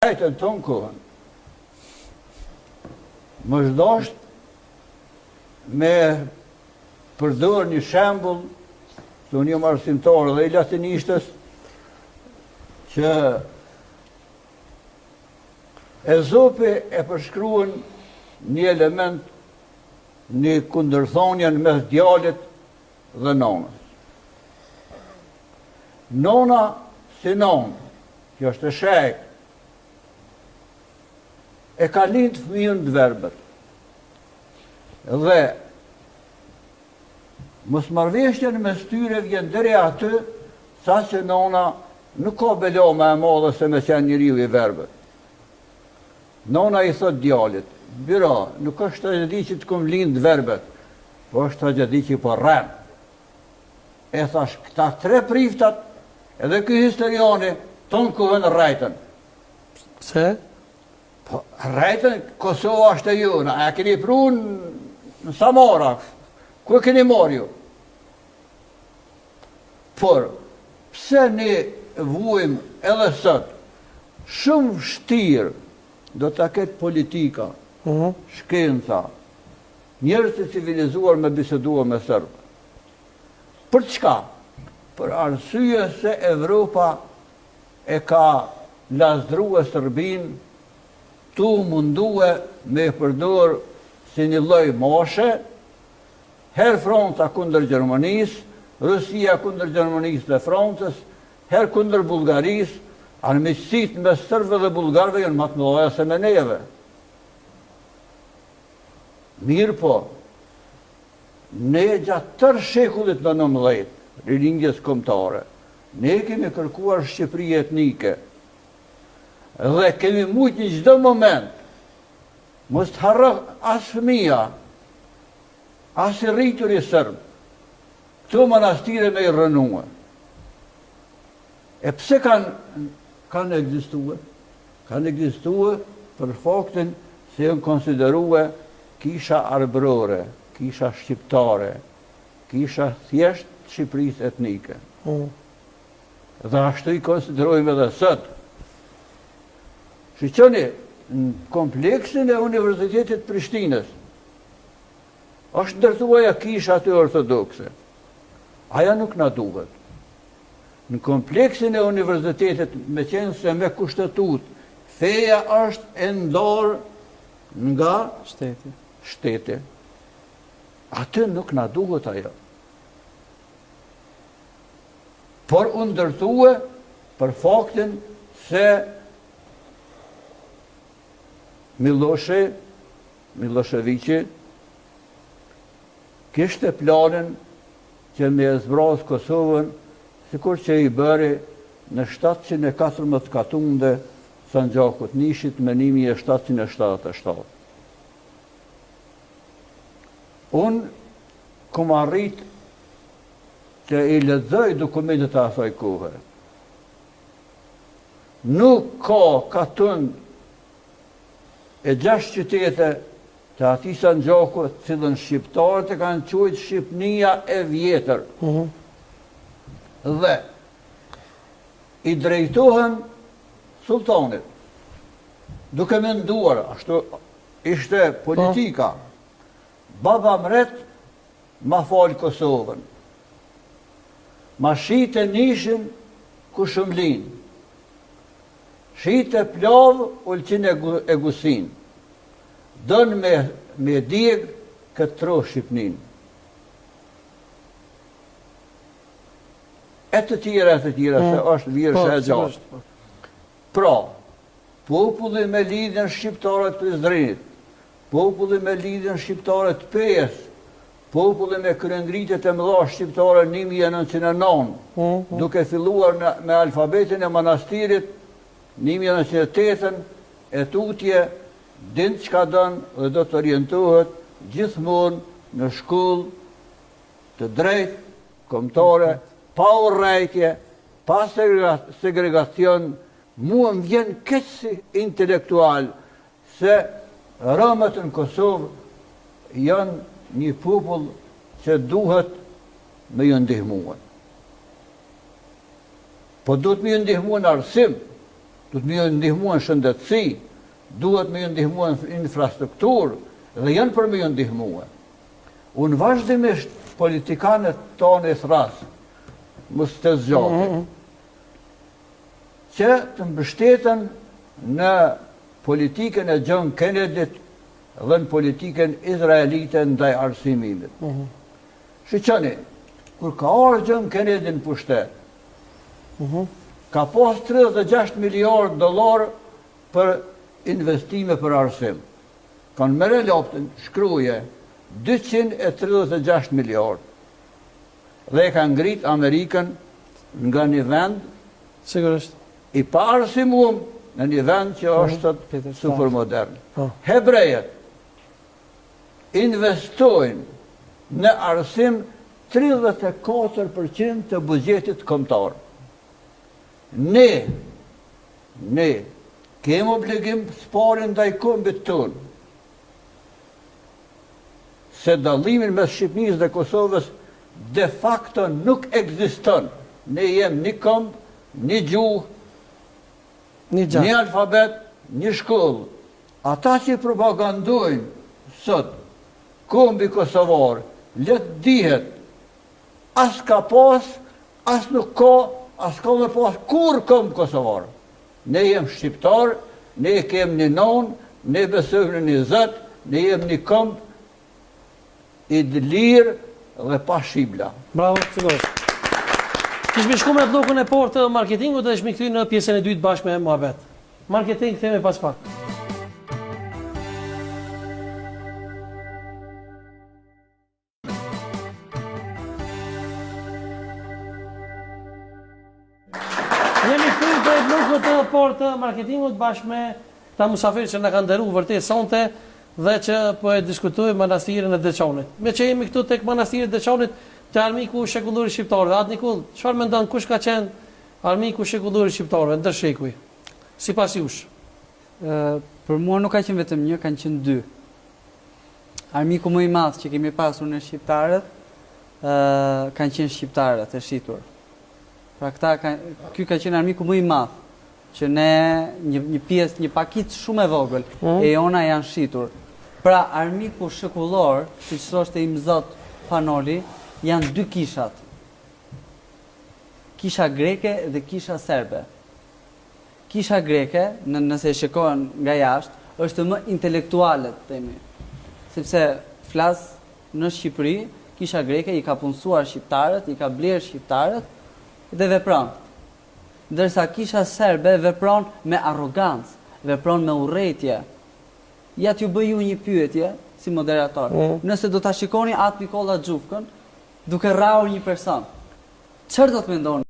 Në tonë kohën, më zhdosht me përdor një shembull të një arsimtar dhe i latinishtës që Ezopi e përshkruan një element, një kundërthonje mes djalit dhe nonës. Nona si nonë, që është e shek, e ka lind fëmijën të verbet. Dhe mosmarrveshjen mes tyre vjen deri aty, sa që nona nuk ka belo më e madhe se me qenë njeriu i verbet. Nona i thot djalit, biro, nuk është tragedi që të kom lind verbet, po është tragedi që po rren. E thash, këta tre priftat, edhe ky historiani, tonë kohën rrejtën. Pse? Po, rrejtën, Kosova është e jona, e keni pru në Samara, ku e keni marrë ju? Por, pse ne vuajmë edhe sot, shumë vështirë do të ketë politika, shkenca, njerëz të civilizuar me biseduar me Serbë. Për çka? Për arsye se Evropa e ka lazdrua Serbinë, tu mundue me përdor si një lloj moshe, herë fronta kundër Gjermanisë, Rusia kundër Gjermanisë dhe Francës, herë kundër Bullgarisë, armiqësitë me serbëve dhe bullgarëve janë më të mëdha se me neve. Mirë po, ne gjatë tërë shekullit në 19, rilindjes kombëtare, ne kemi kërkuar Shqipëri etnike, dhe kemi mujt një çdo moment, mos të harro as fëmia, as i rritur i Serb, këto manastire me i rënue. E pse kanë ekzistuar? Kanë ekzistuar për faktin se janë konsiderue kisha arbrore, kisha shqiptare, kisha thjesht Shqipërisë etnike. Dhe ashtu i konsiderojmë edhe sot. Shqyqoni, në kompleksin e Universitetit Prishtinës, është ndërtuaja kisha aty ortodokse. Aja nuk na duhet. Në kompleksin e universitetit, me qenë se me kushtetut, feja është e ndarë nga shteti. Aty nuk na duhet ajo. Por u ndërtue për faktin se Miloševiqi kishte planin që me e zbraz Kosovën, sikur që i bëri në 714 katunde Sanxhakut Nishit me 1777. Unë kom arrit që i lexoj dokumentet e asaj kohe. Nuk ka katund e 6 qytete të ati Sanxhakut, cilën shqiptarët e kanë quajtur Shqipnia e vjetër. Dhe i drejtohen sultanit, duke menduar, ashtu ishte politika, baba mret ma fal Kosovën, ma shite Nishin ku shumlin, shite Plav Ulqin e Gusin, dën me djeg këtë tro Shqipnin. E të tjera, se është virë e gjatë. Pra, populli me lidhjen shqiptare të Prizrenit, populli me lidhjen shqiptare të Pejës, populli me kryengritjet e mëdha shqiptare 1909, duke filluar me alfabetin e manastirit, 1908 e tutje, din çka don dhe do të orientohet gjithmonë në shkollë të drejtë, kombëtare, pa urrejtje, pa segregacion. Mua më vjen keq si intelektual se romët në Kosovë janë një popull që duhet me ju ndihmuar. Po duhet me ju ndihmuar në arsim, duhet me ju ndihmua në shëndetësi, duhet me ju ndihmua në infrastrukturë, dhe janë për me ju ndihmua. Unë vazhdimisht politikanët tonë e thrasë, mos të zgjatin, që të mbështeten në politikën e John Kennedy dhe në politikën izraelite ndaj arsimimit. Shqyqeni, kur ka orë John Kennedy në pushtet, ka pas $36 miliard për investime për arsim. Kanë mere loptën, shkruje, 236 miliard. Dhe e ka ngrit Amerikën nga një vend Sigurisht. i pa arsimuar në një vend që është super modern. Hebrejet investojnë në arsim 34% të buxhetit kombëtar. Ne kemi obligim sparin ndaj kombit tonë, se dallimin mes Shqipërisë dhe Kosovës de facto nuk ekziston. Ne jem një komb, një gjuhë, një alfabet, një shkollë. Ata që propagandojnë sot kombi kosovar, letë dihet, as ka pas, as nuk ka, as ka me pas kur komb kosovar. Ne jem shqiptar, ne kem një non, ne besojmë në një zët, ne jem një komb i lirë dhe pa shibla. Bravo, sigurisht. Kishmi shku me blokun e parë të marketingut dhe ishmi këthy në pjesën e dytë bashkë me Muhabet. Marketing, këtheme pas pak. Jemi këthy të blokut të parë të marketingut bashkë me ta musafirë që në kanë dëru vërtet sonte dhe që po e diskutojmë manastirin e Deçanit. Me që jemi këtu tek manastiri e Deçanit, të armiku shekullori shqiptarëve. Atë Nikull, çfarë mendon kush ka qenë armiku shekullori shqiptarëve ndër shekuj? Sipas jush? Për mua nuk ka qenë vetëm një, kanë qenë dy. Armiku më i madh që kemi pasur në shqiptarët kanë qenë shqiptarët e shitur. Pra ky ka qenë armiku më i madh që ne një pjesë, një pakicë shumë e vogël e jona janë shitur. Pra armiku shekullor, siç thoshte im zot Panoli, janë dy kishat. Kisha greke dhe kisha serbe. Kisha greke, nëse e shikohen nga jashtë, është më intelektuale, themi. Sepse flas në Shqipëri, kisha greke i ka punësuar shqiptarët, i ka blerë shqiptarët dhe vepron. Ndërsa kisha serbe vepron me arrogancë, vepron me urrëtie. Ja t'ju bëj ju një pyetje si moderator. Nëse do ta shikoni atë Nikolla Xhufkën duke rrahur një person, çfarë do të mendoni?